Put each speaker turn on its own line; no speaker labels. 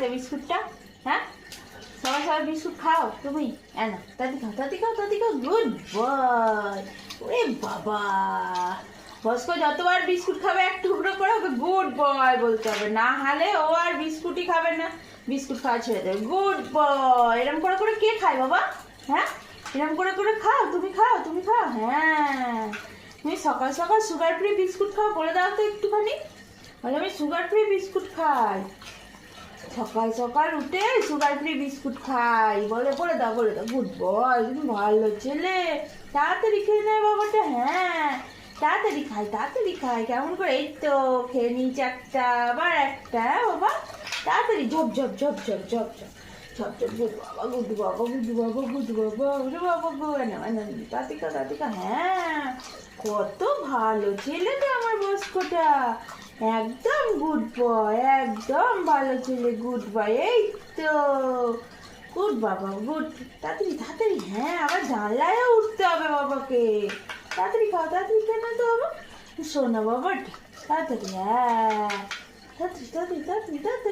বাড়িতে বিস্কুটটা? হ্যাঁ, সবাই সবাই বিস্কুট খাও তুমি? না, তাতি খাও, তাতি খাও, তাতি খাও। Good boy. ওরে বাবা, বসকো যতবার বিস্কুট খাবে এক টুকরো করে ওকে গুড বয় বলতে হবে, না হলে ও আর বিস্কুটই খাবে না, বিস্কুট খাওয়া ছেড়ে দেবে। Good boy. এরকম করে কে খায় বাবা? হ্যাঁ, এরকম করে খাও, তুমি খাও, তুমি খাও। হ্যাঁ, তুমি সকাল সকাল সুগার ফ্রি বিস্কুট খাও, বলে দাও তো একটুখানি। বলে আমি সুগার ফ্রি বিস্কুট খাই, সকাল সকাল উঠে সুগার ফ্রি বিস্কুট খাই, বলে বলে দাও, বলে দাও। গুড বয়, তুমি ভালো ছেলে, তাড়াতাড়ি খেয়ে নেয় বাবাটা। হ্যাঁ, তাড়াতাড়ি খাই, তাড়াতাড়ি খাই। কেমন করে? এই তো খেয়ে নিয়েছি একটা, আবার একটা। বাবা তাড়াতাড়ি ঝপ ঝপ ঝপ ঝপ ঝপ ঝপ ঝপ ঝপ। গুড বাবা, গুড বাবা, গুড বাবা, গুড বাবা, ওরে বাবা গো, তাতিকা তাতিকা। হ্যাঁ, কত ভালো ছেলে রে আমার বস্কোটা, একদম গুড বয়, একদম ভালো ছেলে, গুড বয়। এই তো গুড বাবা, গুড। তাড়াতাড়ি তাড়াতাড়ি। হ্যাঁ, আবার জানলায় উঠতে হবে বাবাকে। তাড়াতাড়ি খাও, তাড়াতাড়ি খেয়ে না তো বাবা, শোনো বাবা, তাড়াতাড়ি। হ্যাঁ, তাড়াতাড়ি তাড়াতাড়ি তাড়াতাড়ি তাড়াতাড়ি।